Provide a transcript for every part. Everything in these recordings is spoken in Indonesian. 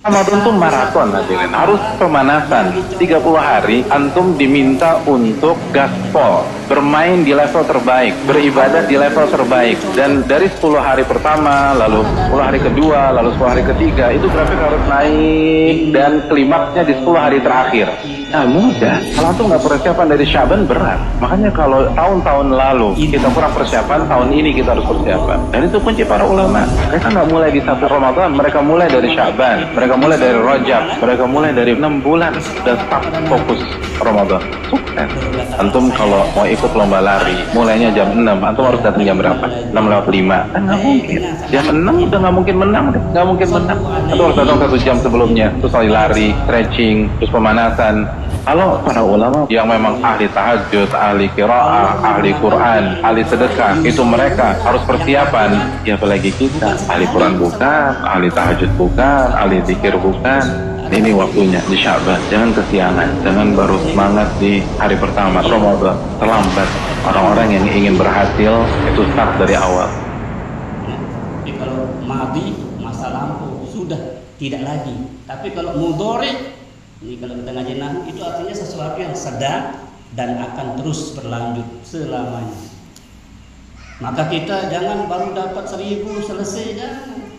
Ramadan tuh maraton hadirin, harus pemanasan 30 hari. Antum diminta untuk gaspol, bermain di level terbaik, beribadah di level terbaik. Dan dari 10 hari pertama, lalu 10 hari kedua, lalu 10 hari ketiga, itu grafik harus naik dan klimaksnya di 10 hari terakhir. Nah mudah, kalau antum nggak persiapan dari Syaban berat. Makanya kalau tahun-tahun lalu kita kurang persiapan, tahun ini kita harus persiapan. Dan itu kunci para ulama. Mereka nggak mulai di 1 Ramadan, mereka mulai dari Syaban, mereka mulai dari Rajab, mereka mulai dari 6 bulan dan start fokus Ramadan. Sukses. Antum kalau mau ikut lomba lari, mulainya jam 6, antum harus datang jam berapa? 6:05. Kan nggak mungkin. Jam 6 udah nggak mungkin menang, nggak mungkin menang. Antum harus datang 1 jam sebelumnya, terus lari, stretching, terus pemanasan. Kalau para ulama yang memang ahli tahajud, ahli qiraah, ahli Quran, ahli sedekah, itu mereka harus persiapan. Ya apalagi kita, ahli Quran bukan, ahli tahajud bukan, ahli zikir bukan. Ini waktunya di Syaban, jangan kesiangan, jangan baru semangat di hari pertama Ramadan. Terlambat. Orang-orang yang ingin berhasil itu start dari awal. Jadi kalau madi masa lampau sudah tidak lagi. Tapi kalau mudhari, ini kalau kita ngaji nahwu itu artinya sesuatu yang sedang dan akan terus berlanjut selamanya. Maka kita jangan baru dapat 1000 selesai, jangan.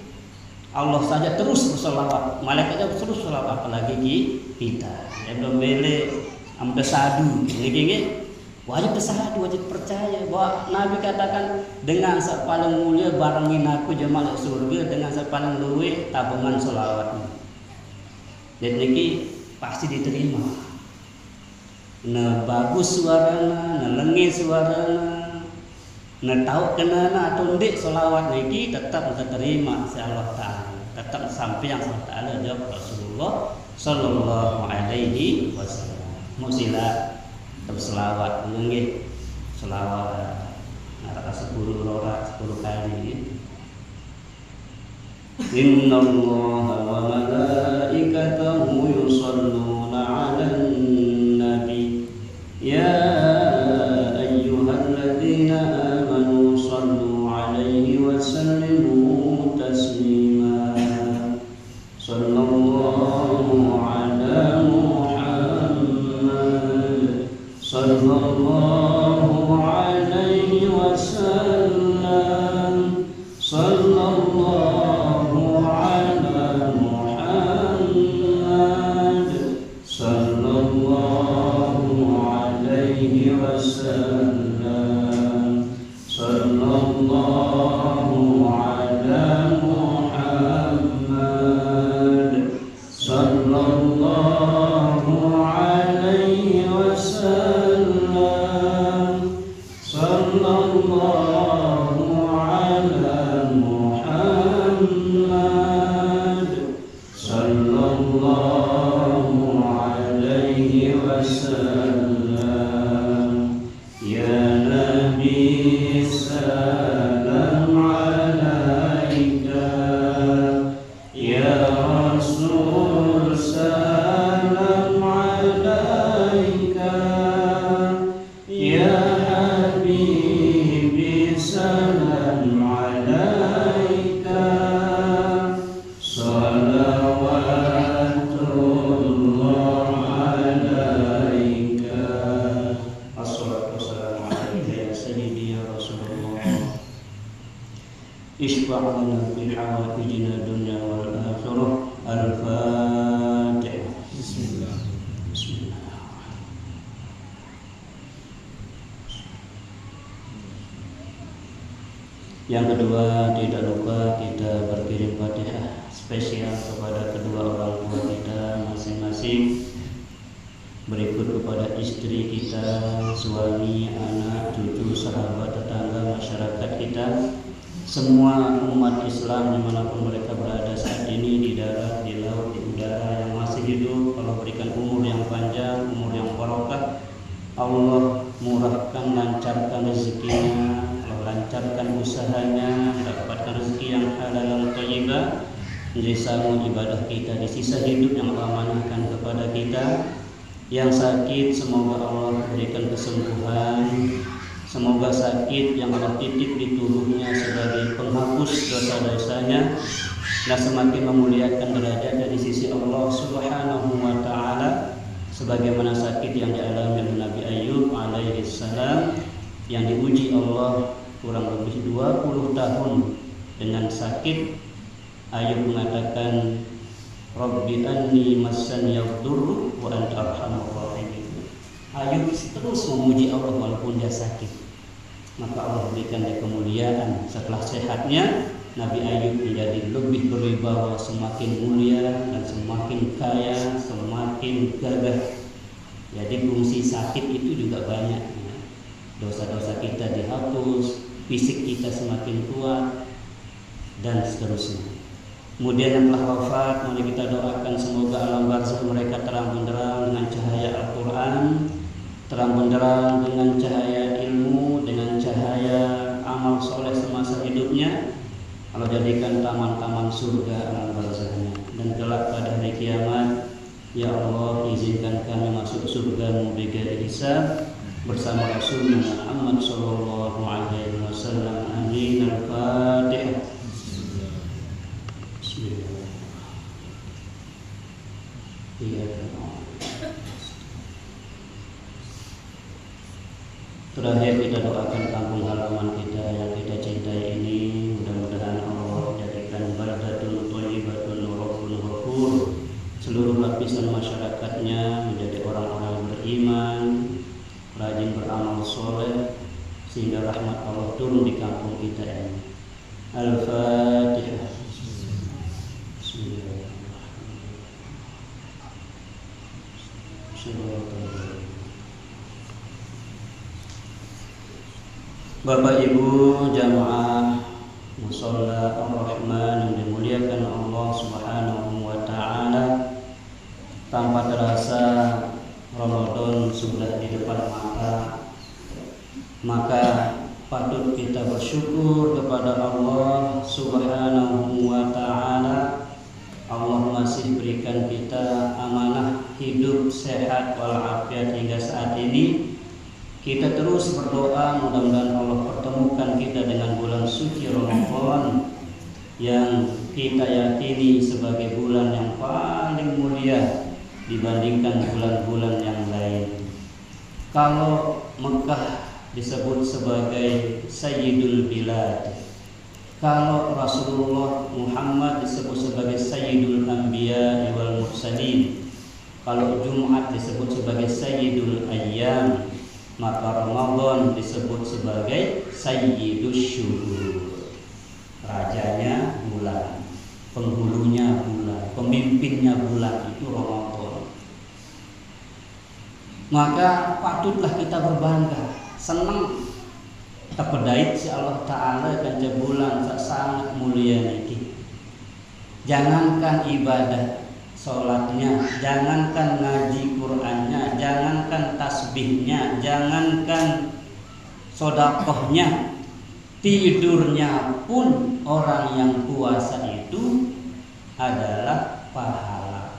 Allah saja terus berselawat, malaikatnya terus berselawat, apalagi kita. Ya belum beli amdasadu, ini wajib bersadu, wajib percaya bahwa Nabi katakan dengan sepaling mulia barangin aku jamal surga dengan sepaling luwe tabungan selawatnya. Dan ini pasti diterima. Nah bagus suarana, nah lengi suarana, nah tahu kenana atau ndik selawat niki tetap diterima si Allah Ta'ala, tetap sampai yang Allah Ta'ala jawab Rasulullah Sallallahu Alaihi Wasallam. Musila berselawat nggih selawat ngarana 10 rorat 10 kali. Inna Allah wa malaikatahu yusalluna 'alan nabi ya ayyuhalladzina amanu sallu 'alaihi wa sallimu taslima. Sallallahu ala Muhammad sallallahu alaihi wasallam sallallahu ala Muhammad sallallahu alaihi wasallam sallallahu ala Muhammad sallallahu alaihi wasallam sallallahu ala Muhammad sallallahu alaihi wasallam. Ya Nabi salam alaika, ya Rasul salam alaika, ya Habibi salam alaika, salawatullah alaika. Assalatu wassalamu alaika ya sayyidi ya Rasulullah. Ishfa' lana fi hawaijina dunya wal akhirah. Al-Fatihah. Bismillah. Yang kedua, tidak lupa kita berkirim Fatihah spesial kepada kedua orang tua kita masing-masing. Berikut kepada istri kita, suami, anak, cucu, sahabat, tetangga, masyarakat kita, semua umat Islam dimanapun mereka berada saat ini, di darat, di laut, di udara, yang masih hidup. Allah berikan umur yang panjang, umur yang barokah. Allah murahkan, lancarkan rezekinya, Allah lancarkan usahanya, mendapatkan rezeki yang halal dan thayyibah, menjadi sambung ibadah kita di sisa hidup yang Allah amanahkan kepada kita. Yang sakit semoga Allah berikan kesembuhan, semoga sakit yang Allah titip di tubuhnya sebagai penghapus dosa-dosanya dan semakin memuliakan derajatnya di sisi Allah Subhanahu wa taala, sebagaimana sakit yang dialami oleh Nabi Ayub alaihi salam yang diuji Allah kurang lebih 20 tahun dengan sakit. Ayub mengatakan, Rabbi anni massani yadurru wa anta arhamur rahimin. Ayub terus memuji Allah walaupun dia sakit. Maka Allah berikan dia kemuliaan. Setelah sehatnya, Nabi Ayub menjadi lebih berwibawa, semakin mulia dan semakin kaya, semakin gagah. Jadi fungsi sakit itu juga banyak. Dosa-dosa kita dihapus, fisik kita semakin kuat, dan seterusnya. Kemudian yang telah wafat, mari kita doakan semoga alam barzakh mereka terang benderang dengan cahaya Al-Quran, terang benderang dengan cahaya ilmu, dengan cahaya amal soleh semasa hidupnya. Allah jadikan taman-taman surga alam barzakhnya. Dan kelak pada hari kiamat, ya Allah izinkan kami masuk surga-Mu bighairi hisab bersama Rasulullah Muhammad sallallahu alaihi wasallam. Amin. Al-Fatihah. Terakhir kita doakan kampung halaman kita yang kita cintai ini, mudah-mudahan Allah jadikan baldatun thayyibatun rabbun ghafur. Seluruh lapisan masyarakatnya menjadi orang-orang beriman, rajin beramal soleh, sehingga rahmat Allah turun di kampung kita ini. Al-Fatihah. Bapak Ibu jamaah musholla Ar-Rahman yang dimuliakan Allah Subhanahu wa taala, tanpa terasa Ramadan sudah di depan maka patut kita bersyukur kepada Allah Subhanahu wa taala. Allah masih berikan kita amanah hidup sehat walafiat hingga saat ini. Kita terus berdoa mudah-mudahan Allah pertemukan kita dengan bulan suci Ramadan yang kita yakini sebagai bulan yang paling mulia dibandingkan bulan-bulan yang lain. Kalau Mekah disebut sebagai Sayyidul Bilad, kalau Rasulullah Muhammad disebut sebagai Sayyidul Anbiya wal Mursalin, kalau Jumat disebut sebagai Sayyidul Ayyam, maka Ramadan disebut sebagai Sayyidus Syuhur. Rajanya bulan, penghulunya bulan, pemimpinnya bulan, itu Ramadan. Maka patutlah kita berbangga, senang terpedait si Allah Ta'ala kan bulan sangat mulia niki. Jangankan ibadah sholatnya, jangankan ngaji Qur'annya, jangankan tasbihnya, jangankan sodakohnya, tidurnya pun orang yang puasa itu adalah pahala.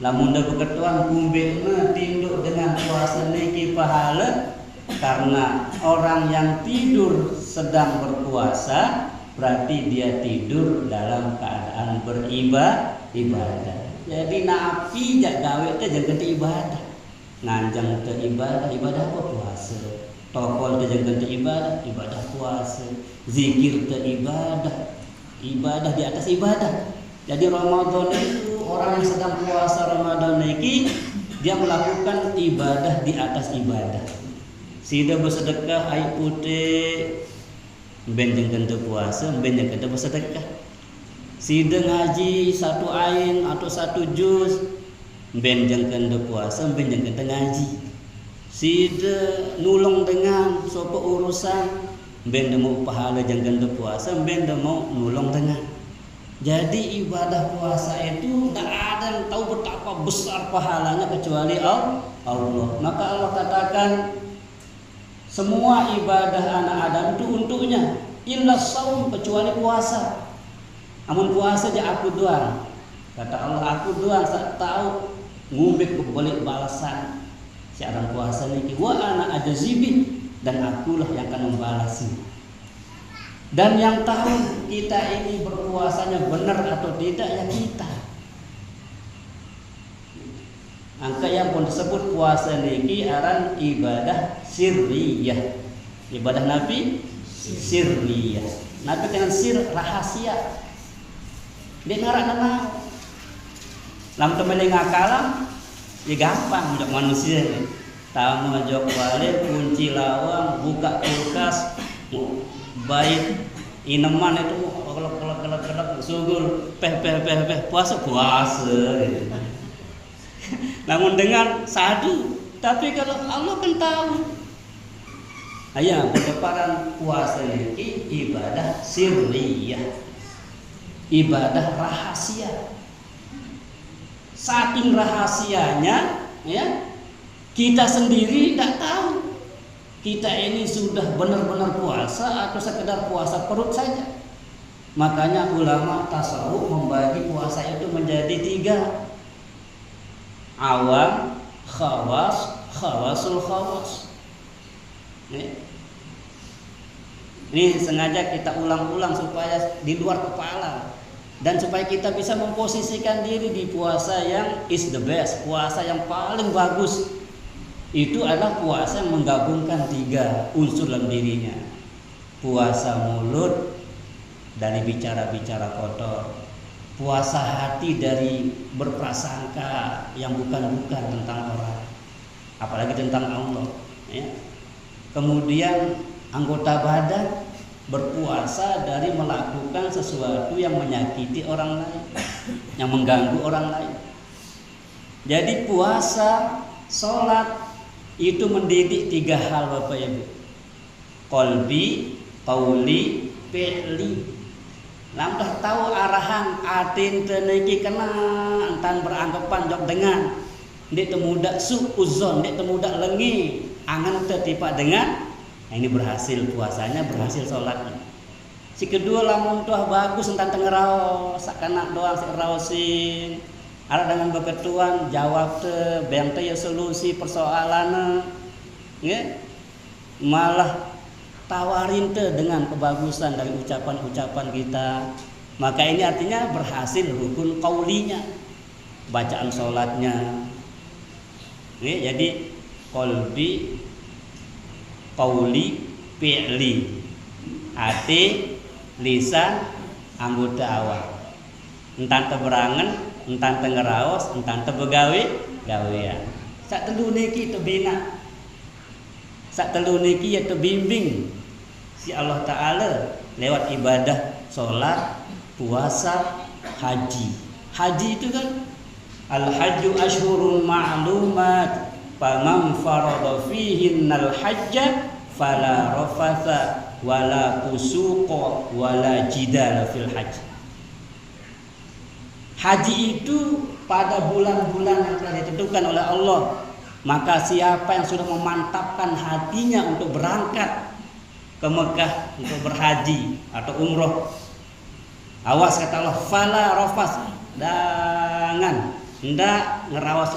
Lamun da beketuan kumbena tinduk dengan puasa niki pahala, karena orang yang tidur sedang berpuasa berarti dia tidur dalam keadaan beribadah. Jadi napi jak gawe teh jangan ibadah. Nganjang teh ibadah apa puasa. Tokol teh jangan ibadah puasa. Zikir teh ibadah di atas ibadah. Jadi Ramadan itu orang yang sedang puasa Ramadan ini dia melakukan ibadah di atas ibadah. Sida bersedekah air putih ben jeung teu puasa, ben jeung teu bersedekah. Sida ngaji satu ain atau satu juz, ben jeung teu puasa, ben jeung teu ngaji. Sida nulung dengan sopo urusan, ben mau pahala jeung teu puasa, ben mau nulung dengan. Jadi ibadah puasa itu tidak ada yang tahu betapa besar pahalanya kecuali Allah. Maka Allah katakan semua ibadah anak Adam itu untuknya, illa shaum, kecuali puasa. Amun puasa aja aku doang. Kata Allah, aku doang sak tahu ngubek balik balasan. Si orang puasa niki wa ana ajzibi, dan akulah yang akan membalasnya. Dan yang tahu kita ini berpuasanya benar atau tidak ya kita. Angka yang pun disebut puasa niki aran ibadah sirriyah. Ibadah Nabi sirriyah. Nabi dengan sir rahasia. Dia ngarak lam temele ngakalam ya gampang untuk manusia. Tamu jok balik, kunci lawang, buka kulkas, baik ineman itu kelak sugur peh puasa gitu. Namun dengan sadu, tapi kalau Allah kan tahu. Ayah pendeparan puasa ini ibadah sirriyah, ibadah rahasia. Saking rahasianya, ya kita sendiri tidak tahu kita ini sudah benar-benar puasa atau sekedar puasa perut saja. Makanya ulama tasawuf membagi puasa itu menjadi 3. Awam, khawas, khawasul khawas. Ini sengaja kita ulang-ulang supaya di luar kepala dan supaya kita bisa memposisikan diri di puasa yang is the best, puasa yang paling bagus. Itu adalah puasa yang menggabungkan 3 unsur dalam dirinya. Puasa mulut dari bicara-bicara kotor, puasa hati dari berprasangka yang bukan-bukan tentang orang, apalagi tentang Allah, ya. Kemudian anggota badan berpuasa dari melakukan sesuatu yang menyakiti orang lain, yang mengganggu orang lain. Jadi puasa, sholat itu mendidik 3 hal Bapak Ibu. Qalbi, qauli, fi'li. Lamdah tahu arahan atin teniki kena entan beranggapan jok dengan ndik temudak suuzon, ndik temudak lengi angan tertipak dengan. Nah, ini berhasil puasanya, berhasil sholatnya. Si kedua lamun tuah bagus entan tengeraos sakana doang seraosin. Ada dengan beketuan jawab te beng te ya solusi persoalan, ya. Malah tawarin te dengan kebagusan dari ucapan-ucapan kita. Maka ini artinya berhasil rukun qaulinya, bacaan sholatnya. Ya, jadi qalbi, qauli, fi'li, hati, lisan, anggota awal. Entan teberangan, entan tengeraos, entan tebegawe, gawean. Sak telu niki tebina. Sak telu niki ya tebimbing si Allah Ta'ala lewat ibadah sholat, puasa, haji. Haji itu kan al-hajju ashhurun ma'lumat faman farada fihinnal hajja fala rafatha wala fusuqa wala jidala fil hajj. Haji itu pada bulan-bulan yang telah ditentukan oleh Allah. Maka siapa yang sudah memantapkan hatinya untuk berangkat ke Mekah untuk berhaji atau umroh, awas kata Allah, fala rafas, jangan ndak ngerawas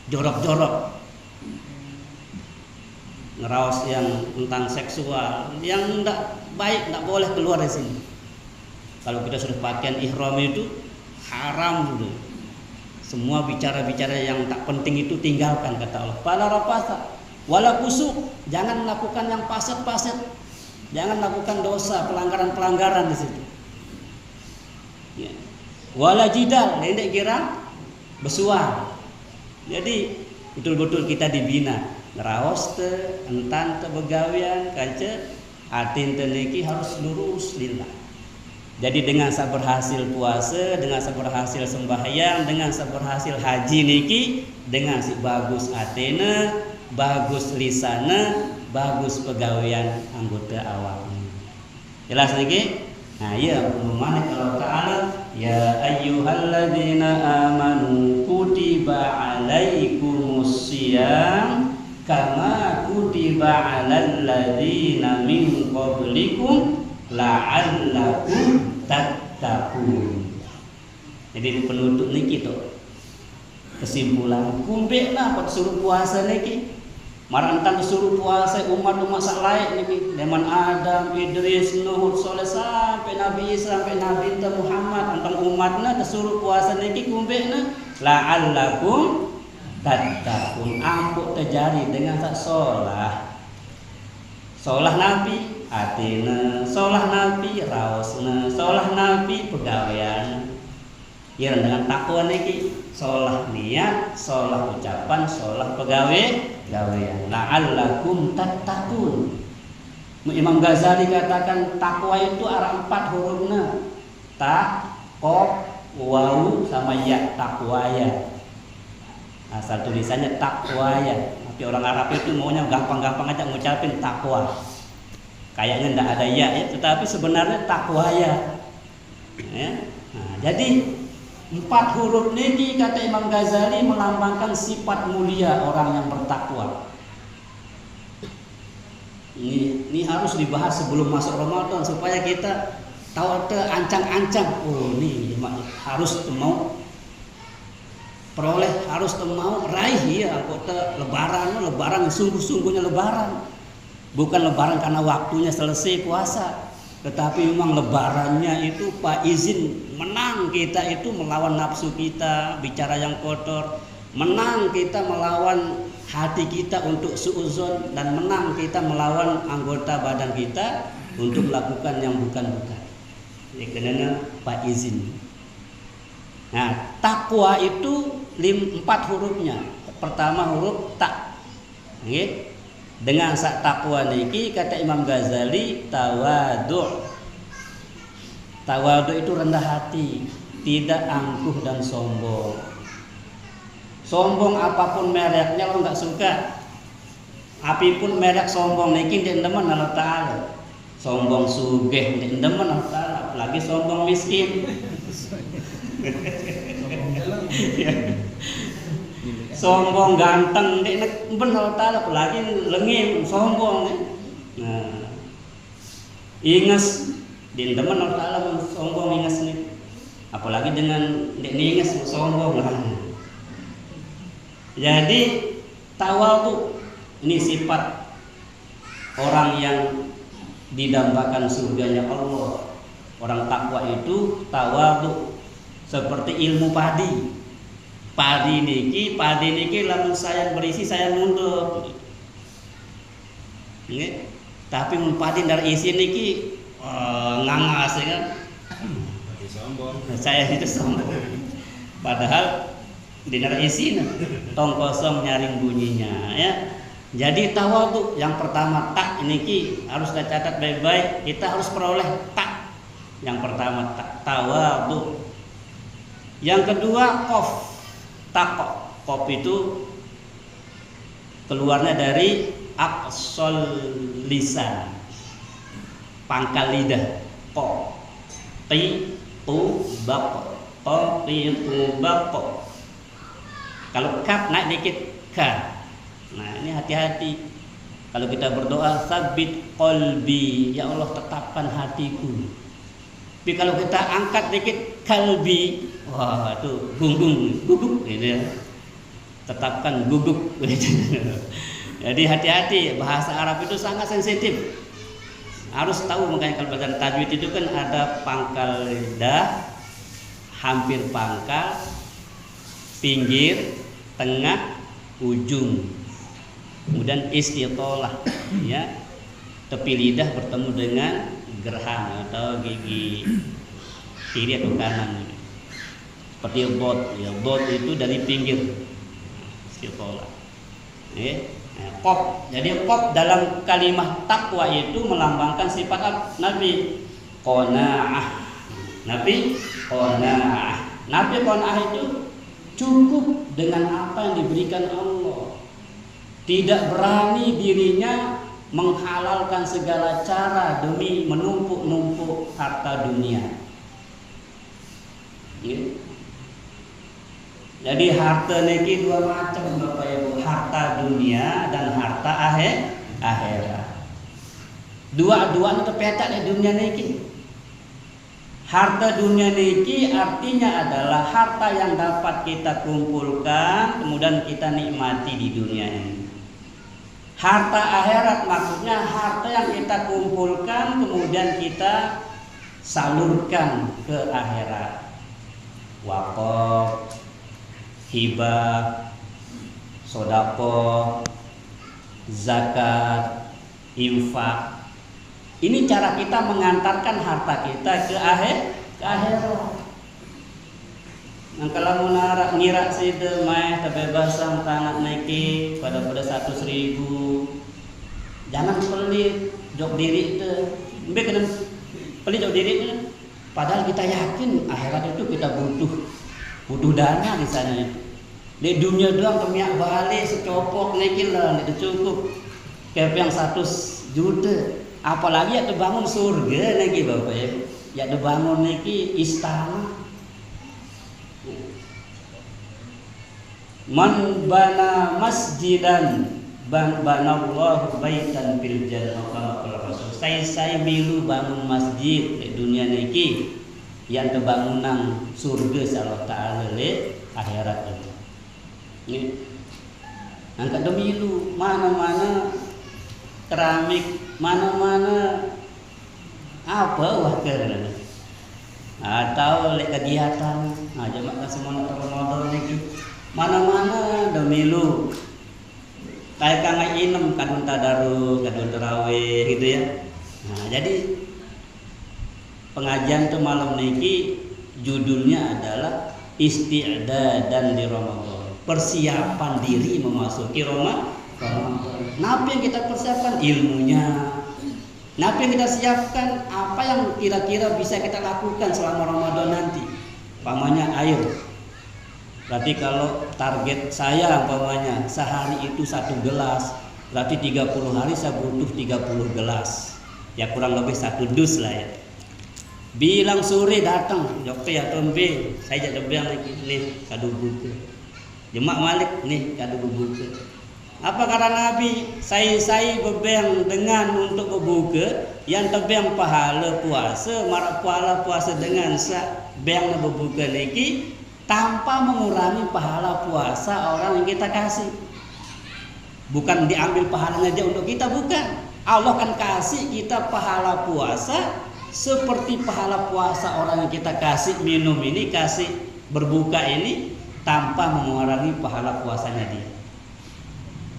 jorok-jorok, ngerawas yang tentang seksual, yang ndak baik, ndak boleh keluar dari sini. Kalau kita sudah pakaian ihram itu haram dulu. Semua bicara-bicara yang tak penting itu tinggalkan kata Allah. Fala rafasa wala fusuk, jangan melakukan yang paset-paset, jangan lakukan dosa, pelanggaran-pelanggaran di situ. Ya. Wala jidal, ndek kira besuang. Jadi betul-betul kita dibina. Ngeraos te, entan te begawian, kance atin te niki harus lurus lillah. Jadi dengan saya berhasil puasa, dengan saya berhasil sembahyang, dengan saya berhasil haji niki, dengan si bagus atena, bagus lisana, bagus pegawaian anggota awak. Jelas niki? Nah, ya pengumuman Allah Ta'ala, ya ayyuhalladzina amanu kutiba alaikumus syiyam kama kutiba alal ladzina min qablikum la'allakum tattaqun. Jadi penutup niki to. Kesimpulan kumpeklah pot suruh puasa niki. Marantang disuruh puasa umat-umat lain niki, zaman Adam, Idris, Nuh, Soleh sampai Nabi Isa, sampai Nabi Muhammad, antang umatna disuruh puasa niki kumbekna la'allakum tattaqun, ampuk terjadi dengan tak solah. Solah Nabi atina, solah Nabi raosna, solah Nabi pegawaian. Ya dengan takwa niki solah niat, solah ucapan, solah pegawaian. La'allakum tattaqun. Imam Ghazali katakan takwa itu ada 4 hurufnya. Ta, qaf, waw sama ya, takwaya. Asal tulisannya takwaya. Tapi orang Arab itu maunya gampang-gampang aja ngucapin takwa. Kayaknya ndak ada ya, tetapi sebenarnya takwaya. Ya. Nah, jadi 4 huruf niki kata Imam Ghazali melambangkan sifat mulia orang yang bertakwa. Ini harus dibahas sebelum masuk Ramadan supaya kita tahu ancang-ancang. Oh, ini harus mau peroleh, harus mau raih ya anggota lebaran sungguh-sungguhnya lebaran. Bukan lebaran karena waktunya selesai puasa, tetapi memang lebarannya itu Pak izin menang kita itu melawan nafsu kita, bicara yang kotor, menang kita melawan hati kita untuk suudzon, dan menang kita melawan anggota badan kita untuk melakukan yang bukan-bukan. Jadi karena Pak izin. Nah, takwa itu 4 hurufnya. Pertama huruf tak. Nggih. Dengan sak takwa niki kata Imam Ghazali tawadu'. Tawadu itu rendah hati, tidak angkuh dan sombong. Sombong apapun mereknya lo nggak suka. Apapun merek sombong niki ndek demen Allah Taala. Sombong sugih ndek demen Allah Taala, apalagi sombong miskin. Sombong ganteng ndek bener Allah apalagi lengim sombong. Nah. Inges di demen Allah Taala sombong inges nih. Apalagi dengan ndek inges sombong. Jadi tawadhu ini sifat orang yang didambakan surganya Allah. Orang takwa itu tawadhu seperti ilmu padi. Padi niki lamun saya berisi saya nunduk. Nggih. Tapi mun padi dari isi niki ngangas ya kan. Sombong. Saya itu sombong. Padahal di dari isi tong kosong nyaring bunyinya ya. Jadi tawadhu yang pertama tak niki harus kita catat baik-baik, kita harus peroleh tak. Yang pertama tak tawadhu. Yang kedua qaf. Takok, kop itu keluarnya dari aqsal lisan, pangkal lidah. Kop, ti, tu, bak, ko, ti, tu, bak. Kalau kaf naik dikit ka. Nah ini hati-hati. Kalau kita berdoa sabit qalbi, ya Allah tetapkan hatiku. Tapi kalau kita angkat dikit kalbi, wah itu guguk gitu ya. Tetapkan guguk gitu. Jadi hati-hati, bahasa Arab itu sangat sensitif. Harus tahu, makanya kalau belajar tajwid itu kan ada pangkal lidah, hampir pangkal, pinggir, tengah, ujung. Kemudian istitolah ya. Tepi lidah bertemu dengan gerham atau gigi kiri atau kanan. Seperti bot, ya bot itu dari pinggir. Istitolah. Qaf. Jadi qaf dalam kalimat takwa itu melambangkan sifat Nabi qanaah. Nabi qanaah itu cukup dengan apa yang diberikan Allah. Tidak berani dirinya menghalalkan segala cara demi menumpuk-numpuk harta dunia. Jadi harta niki 2 macam Bapak Ibu, harta dunia dan harta akhirat. Dua-duanya terpetak di dunia niki. Harta dunia niki artinya adalah harta yang dapat kita kumpulkan kemudian kita nikmati di dunia ini. Harta akhirat maksudnya harta yang kita kumpulkan kemudian kita salurkan ke akhirat. Wakaf, hibah, sedekah, zakat, infak. Ini cara kita mengantarkan harta kita ke akhirat. Nah, kalau mau ngira sih mai kebebasan tanah naiki pada 100.000, jangan pelit jok diri itu, kena pelit jok diri itu. Padahal kita yakin akhirat itu kita butuh dana di sana. Di dunia doang kemiak balik secopok naikin lah, itu cukup. Kayak yang 100 juta, apalagi ya bangun surga lagi bapak ya bangun naiki istana. Man bana masjidan banallahu baitan fil jannah. Saya milu bangun masjid di dunia niki yang terbangunan surga Allah Ta'ala le akhirat itu. Ini angkat demilu mana-mana keramik, mana-mana apa wakil atau le kegiatan jemaah semua Ramadan niki mana-mana demilu kayak kangen inem kadun tadarus, kadun tarawih gitu ya. Nah, jadi pengajian tuh malam niki judulnya adalah isti'dadan di Ramadan. Persiapan diri memasuki Ramadan. Apa yang kita persiapkan? Ilmunya. Apa yang kita siapkan? Apa yang kira-kira bisa kita lakukan selama Ramadan nanti? Pamannya air. Berarti kalau target saya umpamanya sehari itu 1 gelas, berarti 30 hari saya butuh 30 gelas. Ya kurang lebih 1 dus lah ya. Bilang sore datang, jokte ya tombe, saya jadi bilang lagi nih kado buka. Jemaah Malik nih kado buka. Apa kata Nabi? Saya berbeng dengan untuk berbuka yang terbang pahala puasa, marah pahala puasa dengan beng berbuka niki tanpa mengurangi pahala puasa orang yang kita kasih. Bukan diambil pahalanya aja untuk kita, bukan. Allah kan kasih kita pahala puasa seperti pahala puasa orang yang kita kasih minum ini, kasih berbuka ini tanpa mengurangi pahala puasanya dia.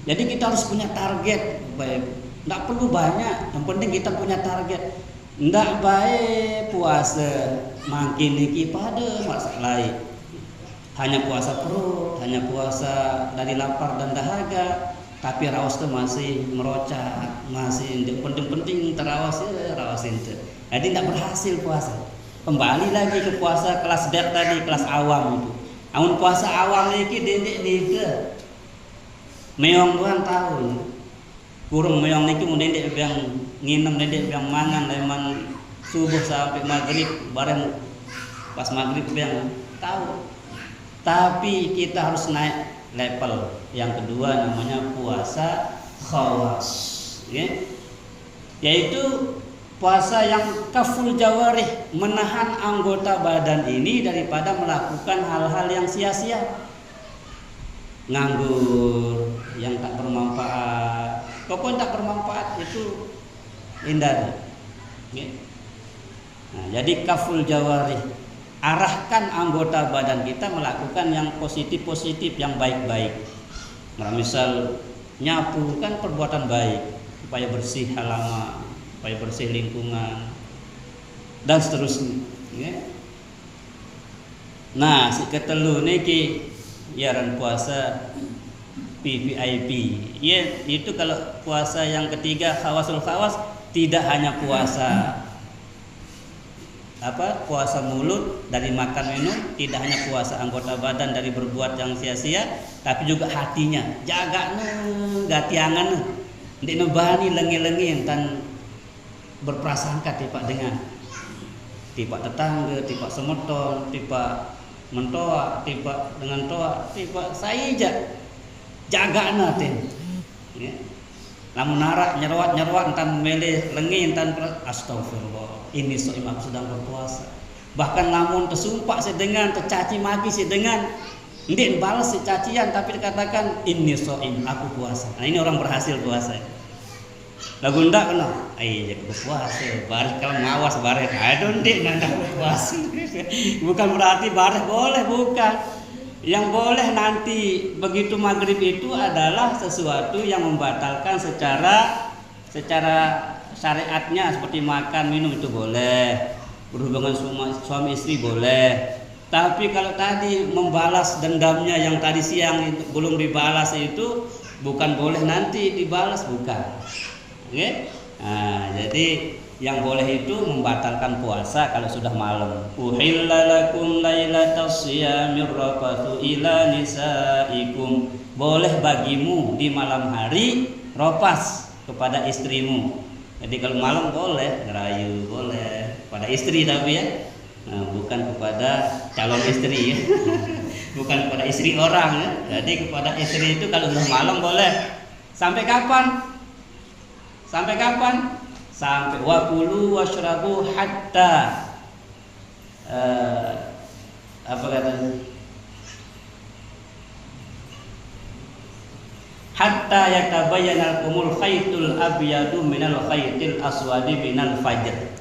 Jadi kita harus punya target, baik. Nggak perlu banyak, yang penting kita punya target. Nggak baik puasa makin niki pada masalah lain. Hanya puasa perut, hanya puasa dari lapar dan dahaga, tapi rawas itu masih merocak, masih penting-penting terawas ya, rawas itu. Jadi tidak berhasil puasa. Kembali lagi ke puasa kelas D tadi, kelas awam itu. Amun puasa awam niki dendek meong doang tahun. Kurang meong niki mun dendek yang nginem, dendek yang mangan leman subuh sampai maghrib, bareng pas maghrib yang tahu. Tapi kita harus naik level yang kedua, namanya puasa khawas, ya? Yaitu puasa yang kaful jawarih, menahan anggota badan ini daripada melakukan hal-hal yang sia-sia, nganggur, yang tak bermanfaat. Kalaupun tak bermanfaat itu hindari, ya? Nah, jadi kaful jawarih, arahkan anggota badan kita melakukan yang positif-positif, yang baik-baik. Nah, misal nyapu kan perbuatan baik, supaya bersih halaman, supaya bersih lingkungan, dan seterusnya. Ya. Nah, si ketelu niki yaran puasa PVIP. Ya, itu kalau puasa yang ketiga khawasul khawas, tidak hanya puasa puasa mulut dari makan minum, tidak hanya puasa anggota badan dari berbuat yang sia-sia, tapi juga hatinya jaga gatiangan ndik nebani lengi-lengi tan berprasangka tipak dengan tipak tetangga, tipak semeton, tipak mentoa, tipak dengan toa, tipak saija jaga natin. Ya. Lamun narak nyerwat entan meleh lengi entan astagfirullah, ini soim aku sedang berpuasa. Bahkan lamun tersumpah sedengan, tercaci maki sedengan, Ndik balas si cacian tapi dikatakan inni shaim, aku puasa. Nah ini orang berhasil puasa. Lagu ndak kena, iya aku puasa. Baris kalau ngawas baris, aduh ndik nanda puasa. Bukan berarti baris boleh, bukan. Yang boleh nanti begitu maghrib itu adalah sesuatu yang membatalkan secara syariatnya, seperti makan minum itu boleh, berhubungan suami istri boleh. Tapi kalau tadi membalas dendamnya yang tadi siang itu belum dibalas itu bukan boleh nanti dibalas, bukan. Oke? Nah, jadi yang boleh itu membatalkan puasa kalau sudah malam. Uhilla lakum lailatas siyamir rafathu ila nisaikum. Boleh bagimu di malam hari ropas kepada istrimu. Jadi kalau malam boleh ngerayu, boleh pada istri tapi ya. Nah, bukan kepada calon istri ya. Bukan kepada istri orang ya. Jadi kepada istri itu kalau sudah malam boleh. Sampai kapan? Sampai kapan? Sampai wakulu washrabu hatta apa katanya? Hatta yatabayyana lakumul khaytul abyadu minal khaytil aswadi minal fajr.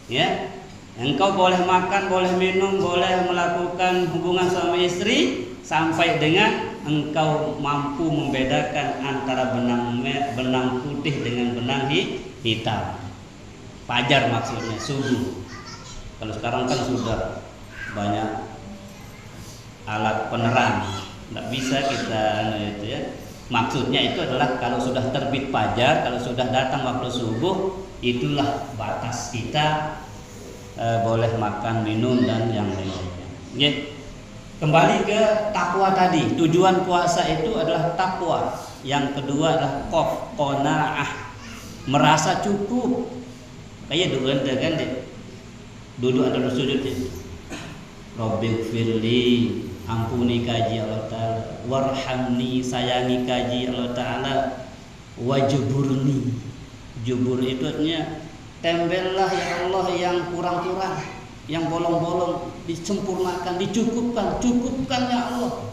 Ya. Engkau boleh makan, boleh minum, boleh melakukan hubungan suami istri sampai dengan engkau mampu membedakan antara benang putih dengan benang hitam. Fajar maksudnya subuh. Kalau sekarang kan sudah banyak alat penerang, tidak bisa kita itu ya. Maksudnya itu adalah kalau sudah terbit fajar, kalau sudah datang waktu subuh, itulah batas kita boleh makan, minum dan yang lainnya. Ya. Kembali ke takwa tadi. Tujuan puasa itu adalah takwa. Yang kedua adalah qanaah, merasa cukup. Kayak kan duduk atau sujud itu. Rabbighfirli, ampuni kaji Allah Ta'ala, warhamni, sayangi kaji Allah Ta'ala, wajburni. Jubur itu artinya tembellah ya Allah yang kurang-kurang, yang bolong-bolong, disempurnakan, cukupkan ya Allah.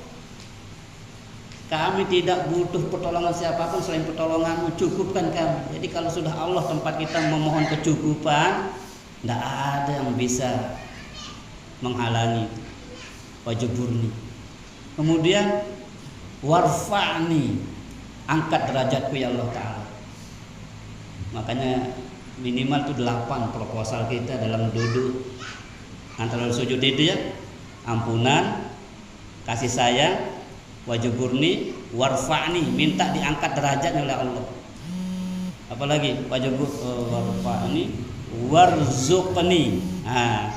Kami tidak butuh pertolongan siapapun selain pertolongan-Mu, cukupkan kami. Jadi kalau sudah Allah tempat kita memohon kecukupan, tidak ada yang bisa menghalangi. Wajburni. Kemudian warfa'ni, angkat derajatku ya Allah Ta'ala. Makanya minimal itu 8 proposal kita dalam duduk antara sujud itu ya. Ampunan, kasih sayang, wajuburni, warfa'ni, minta diangkat derajatnya oleh Allah. Apalagi warfa'ni, warzuqni. Nah,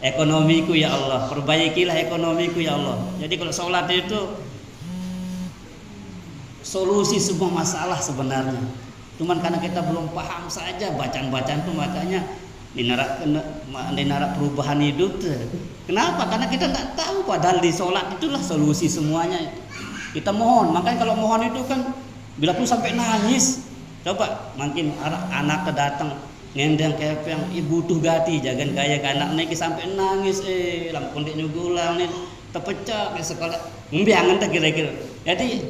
ekonomiku ya Allah, perbaikilah ekonomiku ya Allah. Jadi kalau sholat itu solusi semua masalah sebenarnya. Cuman karena kita belum paham saja bacaan-bacaan itu, makanya dinarak perubahan hidup tuh. Kenapa? Karena kita tidak tahu padahal di sholat itulah solusi semuanya. Kita mohon, makanya kalau mohon itu kan bila pun sampai nangis. Coba makin anak datang ngendang kepeng, ibu butuh gati jagan kaya ke anak naik sampai nangis, lampun dia nyugulang nih terpecah ke sekolah. Membiangan tak kira-kira. Jadi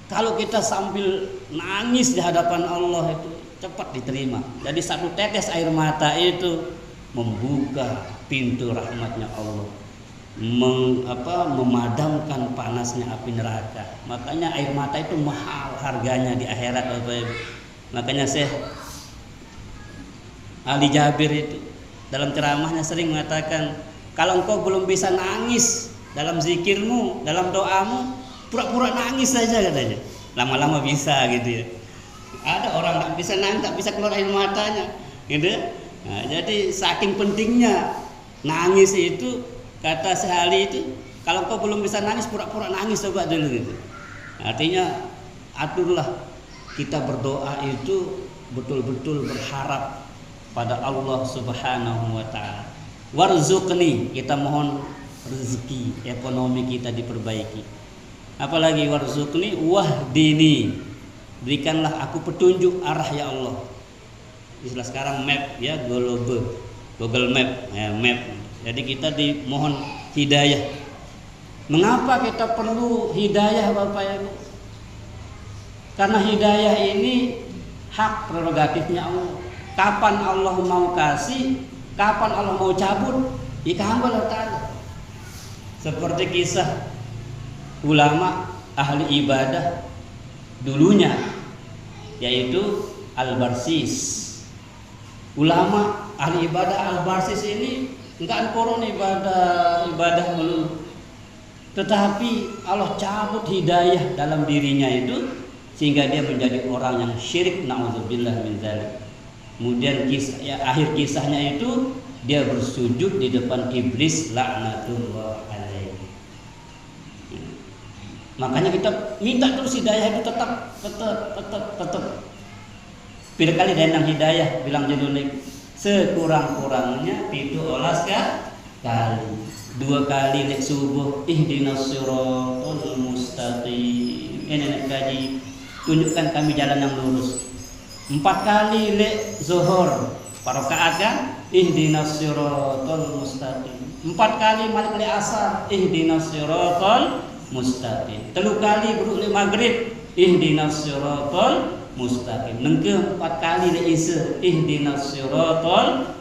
kalau kita sambil nangis di hadapan Allah itu cepat diterima. Jadi satu tetes air mata itu membuka pintu rahmatnya Allah, memadamkan panasnya api neraka. Makanya air mata itu mahal harganya di akhirat, Bapak Ibu. Makanya Syekh Ali Jabir itu dalam ceramahnya sering mengatakan, kalau engkau belum bisa nangis dalam zikirmu, dalam doamu, pura-pura nangis saja katanya. Lama-lama bisa gitu ya. Ada orang tak bisa nangis, tak bisa keluar air matanya gitu. Nah, jadi saking pentingnya nangis itu, kata Syekh Ali itu, kalau kau belum bisa nangis, pura-pura nangis coba dulu gitu. Artinya aturlah kita berdoa itu betul-betul berharap pada Allah Subhanahu wa Ta'ala. Warzuqni, kita mohon rezeki, ekonomi kita diperbaiki. Apalagi warzuqni wahdini, berikanlah aku petunjuk arah ya Allah. Istilah sekarang map ya, Google Map ya, map. Jadi kita dimohon hidayah. Mengapa kita perlu hidayah Bapak Ibu? Karena hidayah ini hak prerogatifnya Allah. Kapan Allah mau kasih, kapan Allah mau cabut, hamba Allah Ta'ala. Seperti kisah ulama ahli ibadah dulunya, yaitu Al-Barsis. Ulama ahli ibadah Al-Barsis ini enggak kurun ibadah dulu, tetapi Allah cabut hidayah dalam dirinya itu sehingga dia menjadi orang yang syirik, na'udzubillah min dzalik. Kemudian akhir kisahnya itu dia bersujud di depan iblis, laknatullah alaihi. Makanya kita minta terus hidayah itu tetap. Bila kali dandang hidayah bilang jenunik, sekurang-kurangnya 7 kali. 2 kali lek subuh, ihdinas siratal mustaqim. Ini nak kaji, tunjukkan kami jalan yang lurus. 4 kali lek zuhur, rakaat kan, ihdinas siratal mustaqim. 4 kali malik lek asar, ihdinas siratal mustaqim. 3 kali buruk lek maghrib, ihdinas siratal mustaqim. Nengke 4 kali lek isya, ihdinas siratal.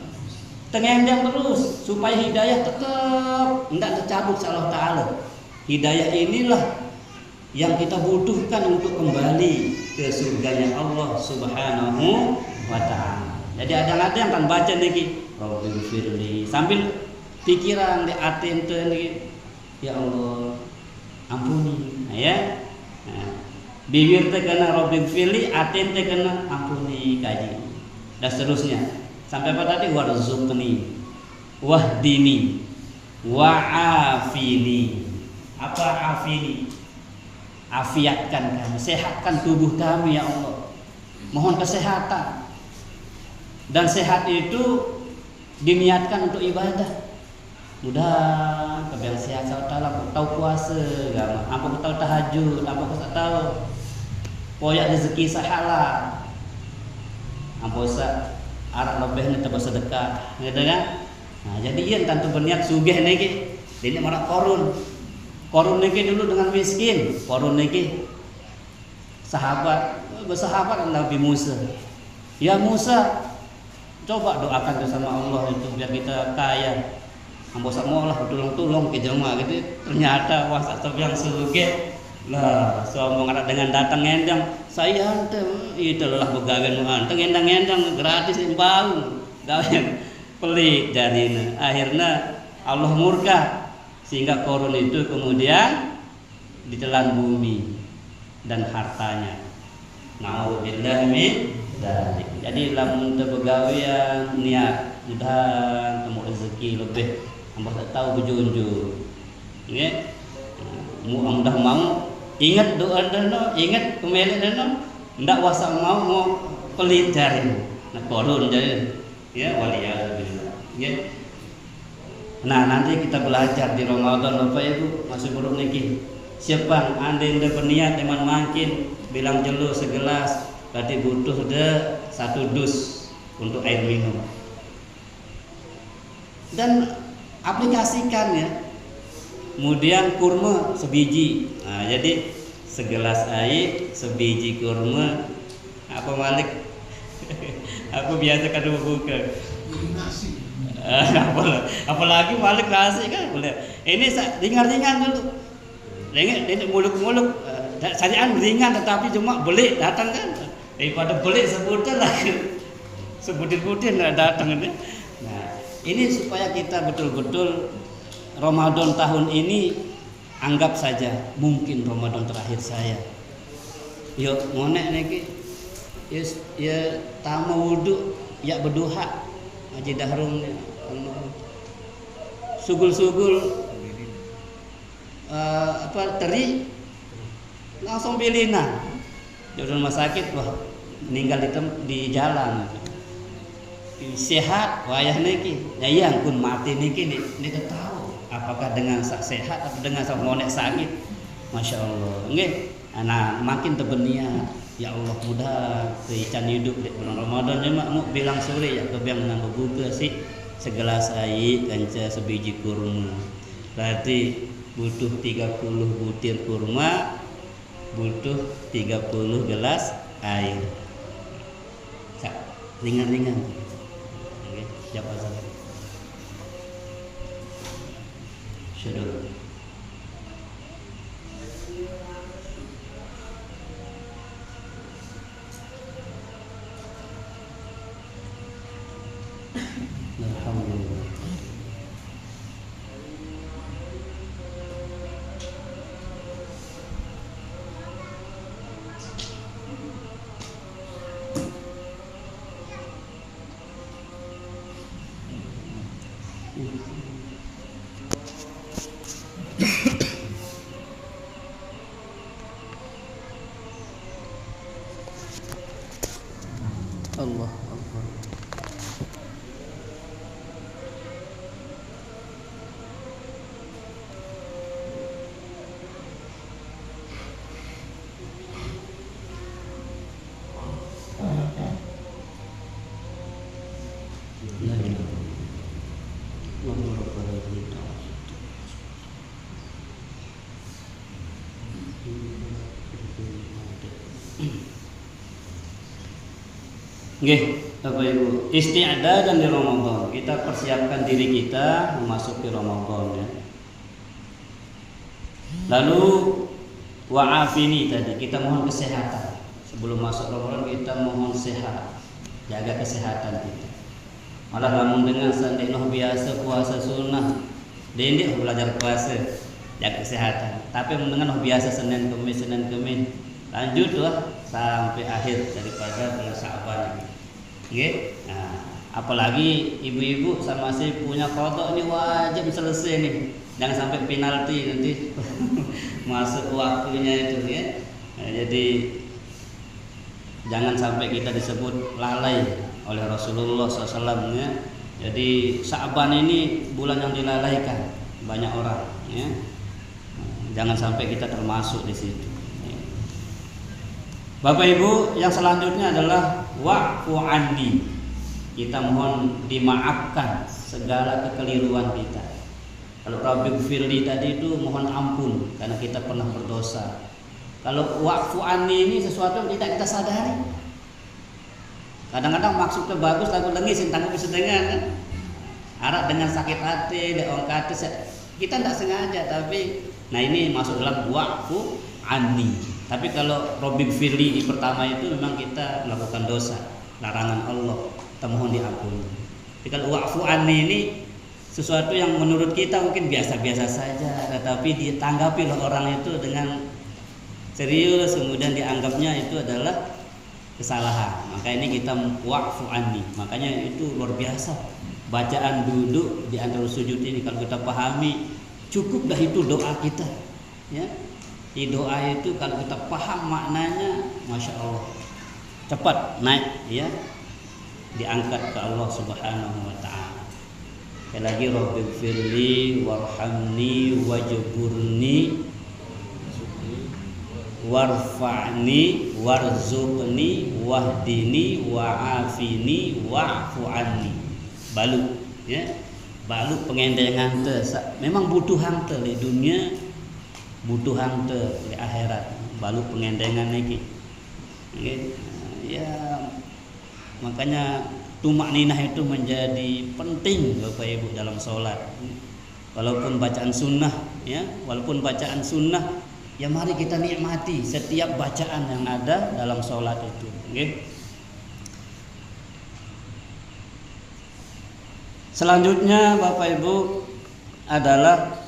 Tengendang terus supaya hidayah tetap tidak tercabut Allah Ta'ala. Hidayah inilah yang kita butuhkan untuk kembali ke surganya Allah Subhanahu wa Ta'ala. Jadi ada yang kan baca niki Rabbighfirli sambil pikiran di aten niki, ya Allah ampuni, ya. Bibir teh kena Rabbighfirli, aten teh kena ampuni kaji. Dan seterusnya. Sampai apa tadi? Warzuqni, wahdini, wa'afini. Apa afini? Afiatkan kami, sehatkan tubuh kami ya Allah. Mohon kesehatan. Dan sehat itu diniatkan untuk ibadah. Mudah kebiang sehat Allah tahu puasa, apa tahu tahajud, apa tahu poyak rezeki sahala. Apa arak lebih nanti bersedekah, gitu kan? Nah, jadi ia tentu berniat sugih niki, ini marak korun niki dulu dengan miskin, korun niki bersahabat dengan Nabi Musa. Ya Musa, coba doakan sama Allah itu biar kita kaya. Ambo samolah tolong ke jemaah gitu. Ternyata wasa yang sugih. Lah, sombong ada dengan datang endang, saya hantam itulah begawan anteng endang gratis imbau, gawen pelit jarina. Akhirnya Allah murka sehingga korun itu kemudian ditelan bumi dan hartanya. Nauzubillah min dzalik. Jadi lamun teu begawean niat mudah temu rezeki lebih, ambo tak tahu bejunjung. Nggih. Mudah mau ingat doa dano, ingat kemeli dano, ndak wasa mau pelit jari, nak korun jadi, ya waliyallahu, ya. Nah nanti kita belajar di Ramadan Bapak Ibu masih buruk niki. Siapa andai anda berniat teman makin bilang jelu segelas, berarti butuh 1 dus untuk air minum. Dan aplikasikan ya. Kemudian kurma sebiji. Nah, jadi segelas air, sebiji kurma. Apa Malik? Aku biasa kan buka. Nasi. Apalagi Malik nasi kan boleh. Ini ringan-ringan dulu. Ini muluk-muluk. Sajian ringan tetapi cuma belik datang kan. Daripada belik sebutan lagi. Sebutin-butin datang ini. Nah, ini supaya kita betul-betul Ramadan tahun ini anggap saja mungkin Ramadan terakhir saya. Yuk ngonek niki. Ya tamu wudu, ya berduha. Haji Dahrum sugul-sugul teri langsung pilihna. Di rumah sakit wah meninggal di jalan. Sehat wayah niki. Ya iya kun mati niki nih tahu. Apakah dengan sehat atau dengan ngonek sakit? Masya Allah. Nggih. Nah, makin terbeniat. Ya Allah mudah keican hidup di bulan Ramadan ya mak bilang sore ya kebiang nang buka sih segelas air kanca sebiji kurma. Berarti butuh 30 butir kurma, butuh 30 gelas air. Ringan-ringan. Oke, siapa saja. Syukur. Alhamdulillah. Allah Akbar. Nggih, Bapak Ibu, isti'dadan di Ramadan. Kita persiapkan diri kita memasuki Ramadan ya. Lalu wa'afini tadi, kita mohon kesehatan. Sebelum masuk Ramadan kita mohon sehat. Jaga kesehatan kita. Malah namun dengan sandino biasa puasa sunnah, dia belajar puasa, jaga kesehatan. Tapi dengan biasa Senin Kemis, lanjutlah sampai akhir daripada bulan Sya'ban ini. Nggih. Nah, apalagi ibu-ibu sama si punya kodok ini wajib selesai nih. Jangan sampai penalti nanti masuk waktunya itu ya. Nah, jadi jangan sampai kita disebut lalai oleh Rasulullah SAW ya. Jadi Sya'ban ini bulan yang dilalaikan banyak orang ya. Jangan sampai kita termasuk di situ. Bapak Ibu, yang selanjutnya adalah wa'fu anni. Kita mohon dimaafkan segala kekeliruan kita. Kalau Rabbighfirli tadi itu mohon ampun karena kita pernah berdosa. Kalau wa'fu anni ini sesuatu yang tidak kita sadari. Kadang-kadang maksudnya bagus tapi lengisin tanggup setengah kan. Harap dengan sakit hati, orang kata kita tidak sengaja tapi nah ini masuk dalam wa'fu anni. Tapi kalau Rabbighfirli di pertama itu memang kita melakukan dosa, larangan Allah, kita mohon diampuni. Tapi kalau wa'fu anni ini sesuatu yang menurut kita mungkin biasa-biasa saja, tetapi ditanggapi oleh orang itu dengan serius, kemudian dianggapnya itu adalah kesalahan. Maka ini kita wa'fu anni. Makanya itu luar biasa. Bacaan duduk di antara sujud ini kalau kita pahami, cukuplah itu doa kita. Ya. Di doa itu kalau kita paham maknanya, masya Allah, cepat naik ya, diangkat ke Allah Subhanahu Wa Taala. Sekali lagi Rabbighfirli warhamni wajburni warfa'ni warzuqni wahdini wa'afini wa'fu anni. Balu ya, balu pengendengan teh. Memang butuh hante di dunia, butuh hante di akhirat, balu pengendengan lagi. Okay. Ya, makanya tumakninah itu menjadi penting Bapak Ibu dalam sholat. Walaupun bacaan sunnah, ya, walaupun bacaan sunnah, ya mari kita nikmati setiap bacaan yang ada dalam sholat itu. Okay. Selanjutnya Bapak Ibu adalah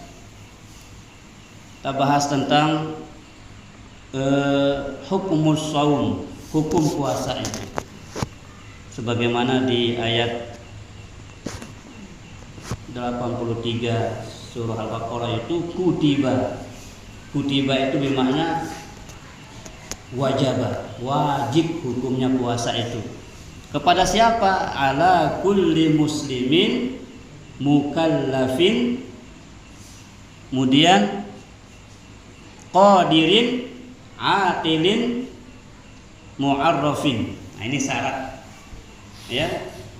kita bahas tentang hukumus shaum, hukum puasa itu. Sebagaimana di ayat 83 surah Al-Baqarah itu kutiba. Kutiba itu bermakna wajib hukumnya puasa itu. Kepada siapa? Ala kulli muslimin mukallafin, kemudian qadirin atilin mu'arrafin. Nah, ini syarat ya.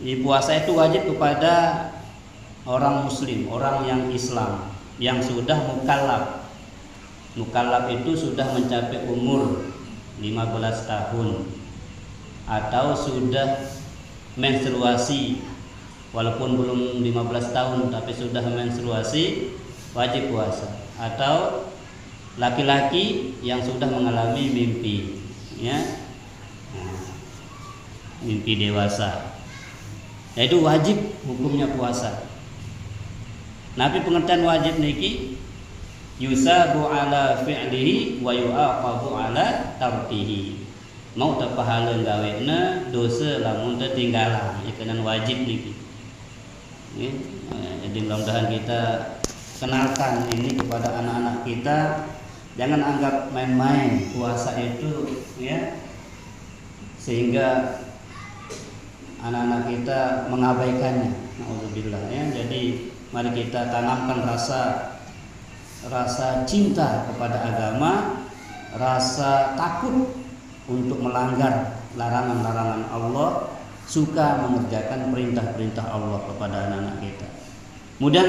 Di puasa itu wajib kepada orang muslim, orang yang Islam yang sudah mukallaf. Mukallaf itu sudah mencapai umur 15 tahun atau sudah menstruasi, walaupun belum 15 tahun tapi sudah menstruasi, wajib puasa. Atau laki-laki yang sudah mengalami mimpi, ya, mimpi dewasa, itu wajib hukumnya puasa. Nabi pengertian wajib niki yusabu ala fi'lihi wa yu'aqabu ala tarkihi. Mau tak pahala gawena, dosa lamun tertinggalan, ya kena wajib niki. Jadi mudah-mudahan kita kenalkan ini kepada anak-anak kita. Jangan anggap main-main puasa itu, ya, sehingga anak-anak kita mengabaikannya. Nauzubillah, ya. Jadi mari kita tanamkan rasa cinta kepada agama, rasa takut untuk melanggar larangan-larangan Allah, suka mengerjakan perintah-perintah Allah kepada anak-anak kita. Kemudian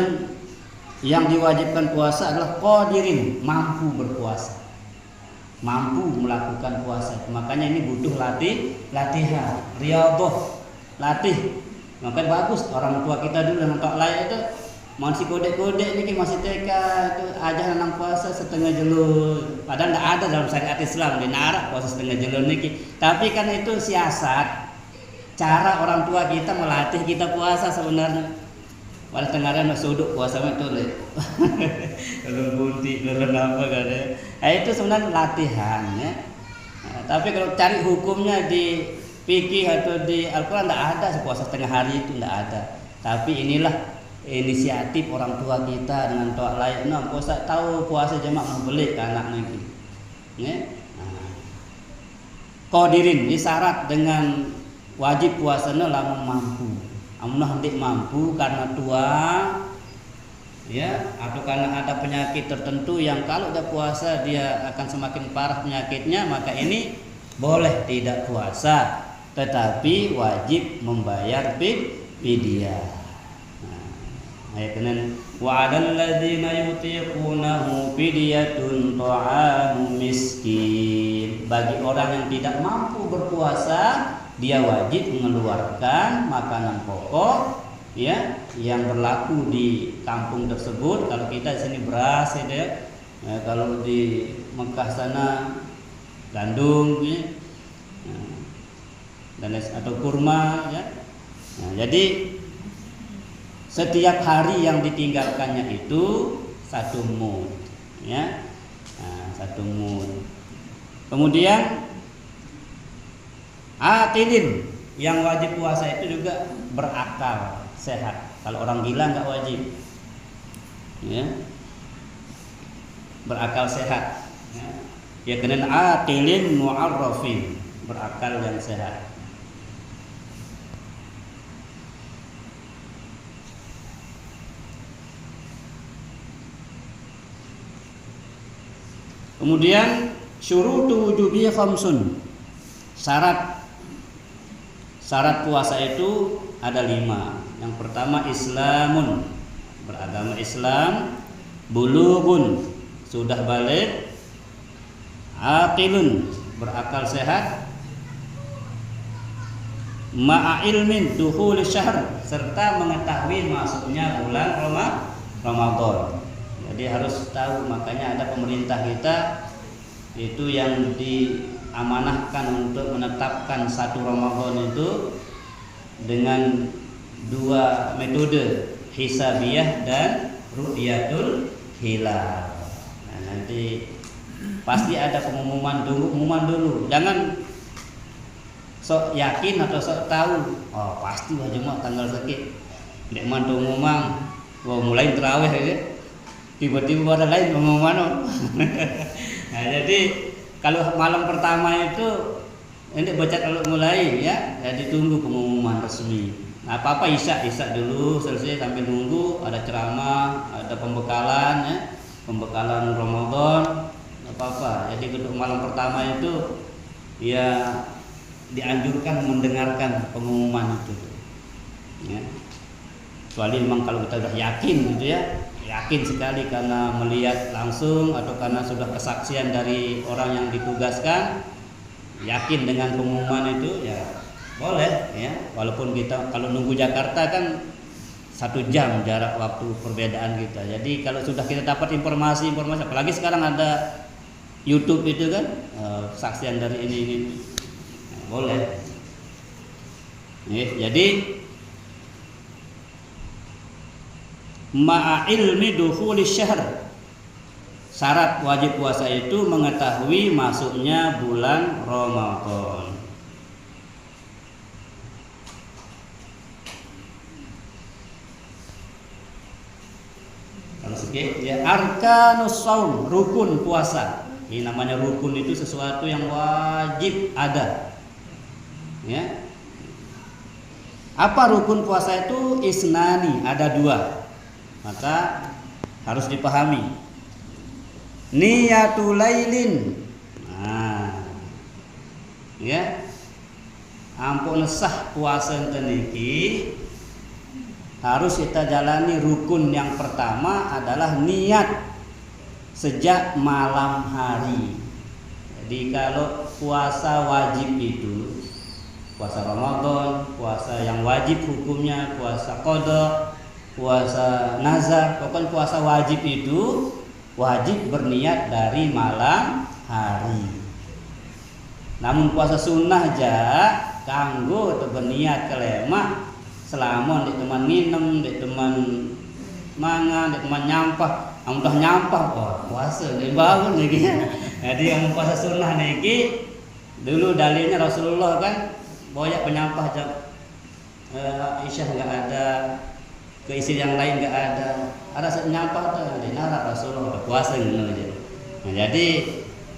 yang diwajibkan puasa adalah qadirin, mampu berpuasa, mampu melakukan puasa. Makanya ini butuh latihan, riyadhah, latih. Makanya bagus orang tua kita dulu yang tak layak itu masih kode-kode ini masih TK itu aja nang puasa setengah jelur. Padahal tidak ada dalam syariat Islam dinarak puasa setengah jelur niki. Tapi kan itu siasat, cara orang tua kita melatih kita puasa sebenarnya. Pada tengahnya nak suduk puasa itu le, lalu bunti, lalu apa kan ya. Itu sebenarnya latihan, ya. Nah, tapi kalau cari hukumnya di fikih atau di Al-Quran tidak ada puasa setengah hari, itu tidak ada. Tapi inilah inisiatif orang tua kita dengan toak lain. Nah, puasa tahu puasa jemaah membeli ke anak lagi, ya. Nah, qadirin disyarat dengan wajib puasanya lamun mampu. Amunah hendak mampu karena tua, ya, atau karena ada penyakit tertentu yang kalau udah puasa dia akan semakin parah penyakitnya, maka ini boleh tidak puasa, tetapi wajib membayar fidyah. Ayat ini wa 'alal ladzina yutiqunahu fidyatun ta'amu miskin. Bagi orang yang tidak mampu berpuasa, dia wajib mengeluarkan makanan pokok, ya, yang berlaku di kampung tersebut. Kalau kita di sini beras, ya, kalau di Mekah sana gandum, ya, dan atau kurma, ya. Nah, jadi setiap hari yang ditinggalkannya itu 1 mud, ya, nah, 1 mud. Kemudian aqilin, yang wajib puasa itu juga berakal sehat. Kalau orang gila nggak wajib, ya, berakal sehat, ya kena aqilin mu'arrafin, berakal yang sehat. Kemudian syurutu wujubi khamsun. Syarat puasa itu ada 5. Yang pertama islamun, beragama Islam, bulughun, sudah balik, aqilun, berakal sehat, ma'a ilmin dukhul syahr, serta mengetahui masuknya bulan Ramadan. Jadi harus tahu, makanya ada pemerintah kita itu yang diamanahkan untuk menetapkan 1 Ramadan itu dengan 2 metode, hisabiyah dan ru'yatul hilal. Nah, nanti pasti ada pengumuman dulu. Jangan sok yakin atau sok tahu, oh pasti wajib tanggal sekian. Dek mantu ngomong, mulai terawih aja. Tiba-tiba ada lain pengumuman. Nah, jadi kalau malam pertama itu ini baca kalau mulai, ya, jadi tunggu pengumuman resmi. Nah, apa-apa isya dulu selesai sambil nunggu ada ceramah, ada pembekalan, ya, pembekalan Ramadan, apa-apa. Jadi untuk malam pertama itu ya dianjurkan mendengarkan pengumuman itu, ya. Kecuali memang kalau kita sudah yakin gitu, ya, yakin sekali karena melihat langsung atau karena sudah kesaksian dari orang yang ditugaskan, yakin dengan pengumuman itu, ya boleh ya. Walaupun kita kalau nunggu Jakarta kan 1 jam jarak waktu perbedaan kita. Jadi kalau sudah kita dapat informasi, apalagi sekarang ada YouTube itu kan, kesaksian dari ini, nah, boleh. Ya, jadi ma'a ilmi dukhuli syahr, syarat wajib puasa itu mengetahui masuknya bulan Ramadan. Kalau sedikit ya, arkanus shaum, rukun puasa. Ini namanya rukun, itu sesuatu yang wajib ada. Ya. Apa rukun puasa itu? Isnani, ada 2. Maka harus dipahami. Niyatul lailin. Nah. Ya. Ampun sah puasa enten iki harus kita jalani. Rukun yang pertama adalah niat sejak malam hari. Jadi kalau puasa wajib itu, puasa Ramadan, puasa yang wajib hukumnya, puasa qada, puasa nazar, pokoknya puasa wajib itu wajib berniat dari malam hari. Namun puasa sunnah aja kanggo atau berniat kelemah selama di teman minum, di teman mangan, di teman nyampah, amudah nyampah, wah puasa dia bangun lagi. Jadi yang puasa sunnah niki dulu dalilnya Rasulullah kan banyak penyampah jam Isya nggak ada, ke istri yang lain nggak ada nyampah tuh di narak Rasulullah puasa gitu aja. Nah, jadi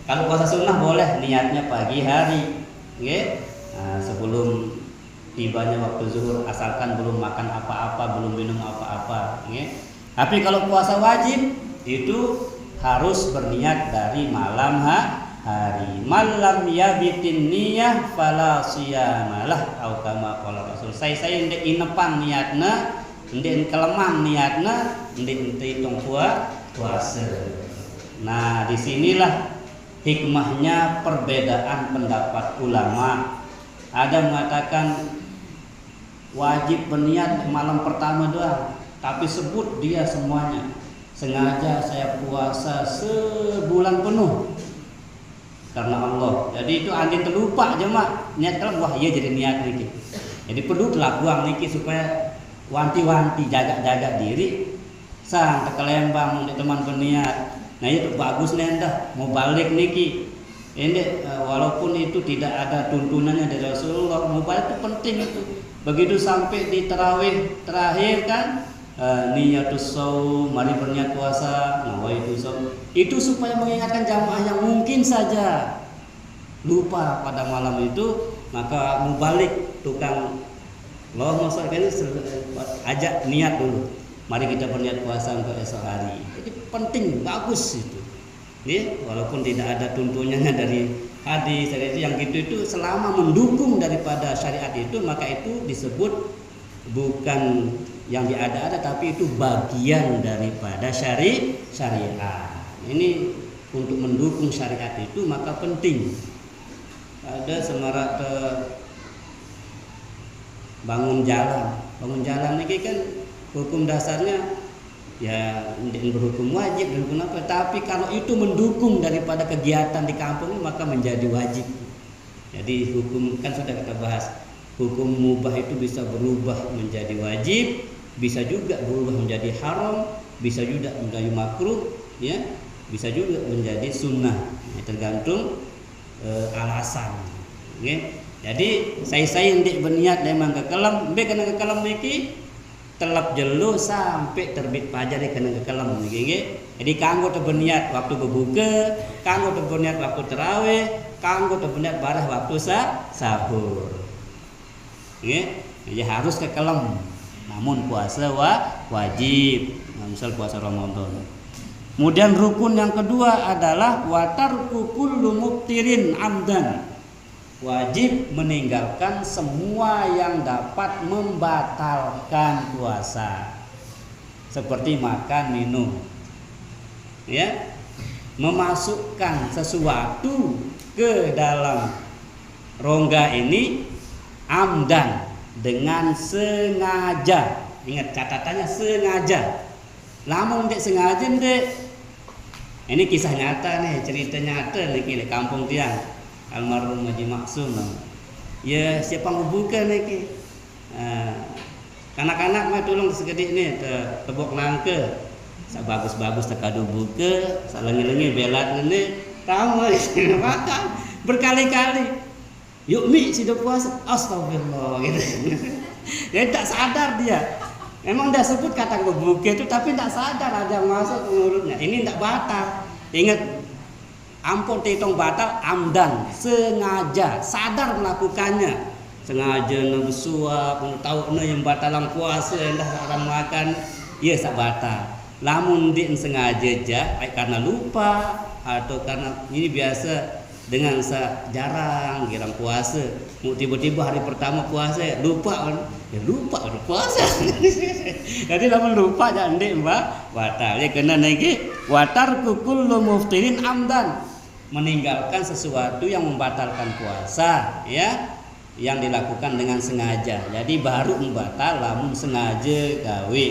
kalau puasa sunnah boleh niatnya pagi hari, okay? Nah, sebelum tibanya waktu zuhur, asalkan belum makan apa-apa, belum minum apa-apa, okay? Tapi kalau puasa wajib itu harus berniat dari malam hari. Malam yabitin niyah fala siyamalah atau kama qala Rasul. Saya ndek inepan niatna, ndek kelemah niatna, ndek hitung puasa. Nah, disinilah hikmahnya perbedaan pendapat ulama. Ada mengatakan wajib berniat malam pertama doang, tapi sebut dia semuanya. Sengaja saya puasa sebulan penuh karena Allah. Jadi itu andi terlupa jemaah niat kalau wah iya jadi niat niki. Jadi perlu lakuang niki supaya wanti-wanti jaga-jaga diri sang tekelembang di teman berniat. Nah itu bagus nendah mau balik niki. Ini walaupun itu tidak ada tuntunannya dari Rasulullah, mau balik itu penting itu. Begitu sampai di tarawih terakhir kan, niyatus shaum, mari berniat puasa, nawaitu shaum. Itu supaya mengingatkan jamaah yang mungkin saja lupa pada malam itu, maka mau balik tukang Allahumma sholli ajak niat dulu. Mari kita berniat puasa untuk esok hari. Jadi penting, bagus itu. Ya, walaupun tidak ada tuntunannya dari hadis, yang gitu itu selama mendukung daripada syariat itu, maka itu disebut bukan yang diada-ada, tapi itu bagian daripada syariat. Ini untuk mendukung syariat itu maka penting. Ada semarak bangun jalan ini kan hukum dasarnya ya berhukum wajib dan hukum apa, tapi kalau itu mendukung daripada kegiatan di kampung maka menjadi wajib. Jadi hukum kan sudah kita bahas, hukum mubah itu bisa berubah menjadi wajib, bisa juga berubah menjadi haram, bisa juga menjadi makruh, ya, bisa juga menjadi sunnah, ya, tergantung alasan. Okay? Jadi saya ndik berniat memang kekelam, mbek kena kekelam niki telap jelu sampai terbit fajar di kena kekelam niki. Jadi kanggo teu berniat waktu berbuka, kanggo teu berniat waktu tarawih, kanggo teu berniat barah waktu sahur. Nggih, ya harus kekelam. Namun puasa wajib, misal puasa Ramadan. Kemudian rukun yang kedua adalah watarku kullu muftirin amdan. Wajib meninggalkan semua yang dapat membatalkan puasa. seperti makan, minum. Ya, memasukkan sesuatu ke dalam rongga ini amdan, dengan sengaja. Ingat catatannya sengaja. Lamun dek sengaja dek. Ini kisah nyata nih, cerita nyata nih di kampung tiang almarhum Haji Maksum. Ya siapa ngebuka nih kanak-kanak mah tolong segedik nih tebok nangke. Bagus-bagus tekadu buka, salengi-lengi belat ini tamu makan berkali-kali. Yuk mi sudah puasa, astagfirullah gitu. Dia tak sadar dia. Memang dah sebut kata buka itu, tapi tak sadar ada masuk ke mulutnya. Ini tak batal. Ingat, ampun hitung batal amdan, sengaja, sadar melakukannya. Sengaja bersuap, tahu yang batalan puasa, dah akan makan, ya tak batal. Lamun dia sengaja aja, karena lupa atau karena ini biasa dengan jarang girang puasa, mau tiba-tiba hari pertama puasa lupa udah puasa. Jadi lamun lupa jangan dek mbak batal ya kena niki watar kukul muftirin amdan, meninggalkan sesuatu yang membatalkan puasa ya, yang dilakukan dengan sengaja. Jadi baru membatal lamun sengaja gawe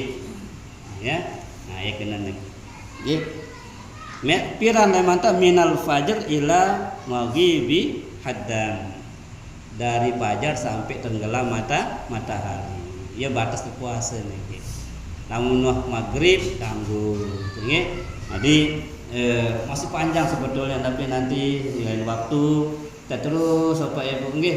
ya. Nah ya kena niki piran lemanta minal fajar ila maghibi haddan, dari fajar sampai tenggelam matahari. Ya batas puasa nih. Namun maghrib kanggo nggih. Jadi masih panjang sebetulnya, tapi nanti di lain waktu kita terus Bapak Ibu nggih.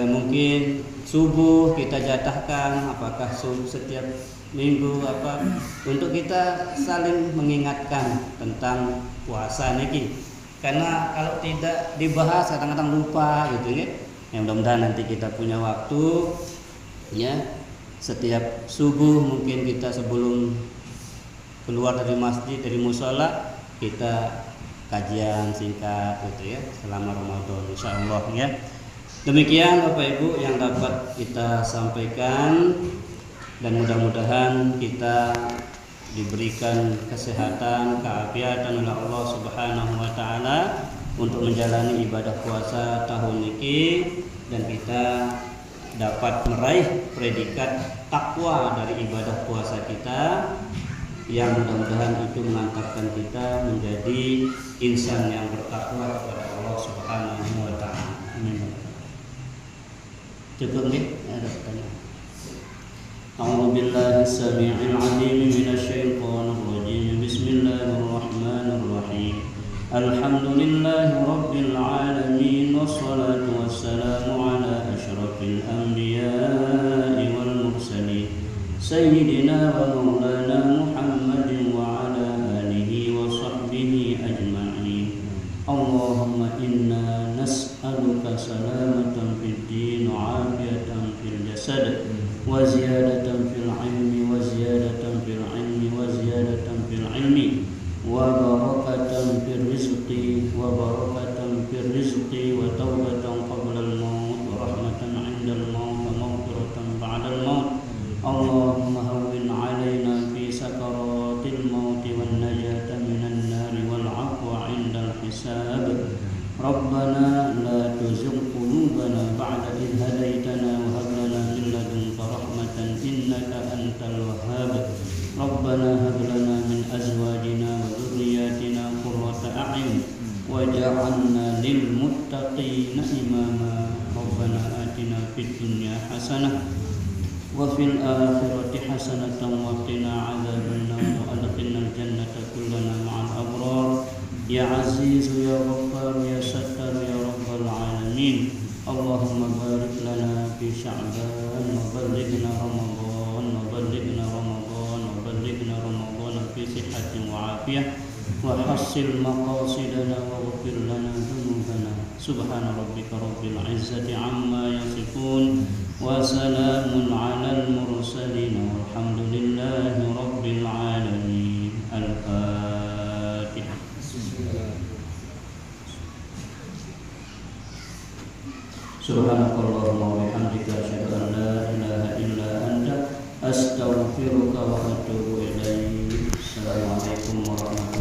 Mungkin subuh kita jatahkan, apakah subuh setiap minggu apa, untuk kita saling mengingatkan tentang puasa niki. Karena kalau tidak dibahas kadang-kadang lupa gitu ya. Yang mudah-mudahan nanti kita punya waktu ya, setiap subuh mungkin kita sebelum keluar dari masjid, dari mushola, kita kajian singkat gitu ya selama Ramadan insyaallah ya. Demikian Bapak Ibu yang dapat kita sampaikan, dan mudah-mudahan kita diberikan kesehatan, keafiatan oleh Allah Subhanahu wa taala untuk menjalani ibadah puasa tahun ini, dan kita dapat meraih predikat takwa dari ibadah puasa kita, yang mudah-mudahan itu mengantarkan kita menjadi insan yang bertakwa kepada Allah Subhanahu wa taala. Amin. Cukup nih, ada pertanyaan. A'udzu billahi as-sami'il 'alim minasy syaithanir rajim. Bismillahirrahmanirrahim. Alhamdulillahi rabbil alamin, wassalatu wassalamu ala asyrafil anbiya'i wal mursalin sayyidina wa maulana Muhammadin wa ala alihi wa sahbihi ajma'in. Allahumma inna nas'aluka salamatan fid din wa afiyatan fil jasad wa ziyadatan fil ilmi wa ziyadatan fil ilmi wa ziyadatan fil ilmi wa barakatan fil rizqi wa barakatan fil rizqi wa tawbatan qabla al maut wa rahmatan 'inda al maut wa maghfiratan ba'da al maut. Allahumma hawwin 'alaina fi sakaratil maut wan najata minan nar wal 'afwa 'inda al hisab. Rabbana la tuzigh qulubana ba'da idh hadaytana wa hab lana min ladunka rahmatan innaka antal wahhab. Rabbana hab lana min azwajina wa dhurriyyatina qurrata a'yun waj'alna lil muttaqina imama. Rabbana atina fid dunya hasanah wa fil akhirati hasanatan wa qina 'adzabannar wa adkhilna al jannata kullana ma'al abrar. Ya Aziz ya Ghaffar ya Sattar ya Rabbal alamin. Allahumma barik lana fi Sya'ban wa ballighna Ramadan wa ballighna Ramadan wa ballighna Ramadan fi sihhatin wa afiyah wa hassil maqasidana wa ghfir lana dhunubana. Subhana rabbika rabbil izzati amma yasifun wa salamun 'alal mursalin walhamdulillahi rabbil alamin. Al-Fatihah. Subhanakallahumma wa bihamdika asyhadu an la ilaha illa anta astaghfiruka wa atubu ilaik. Wassalamualaikum warahmatullahi wabarakatuh.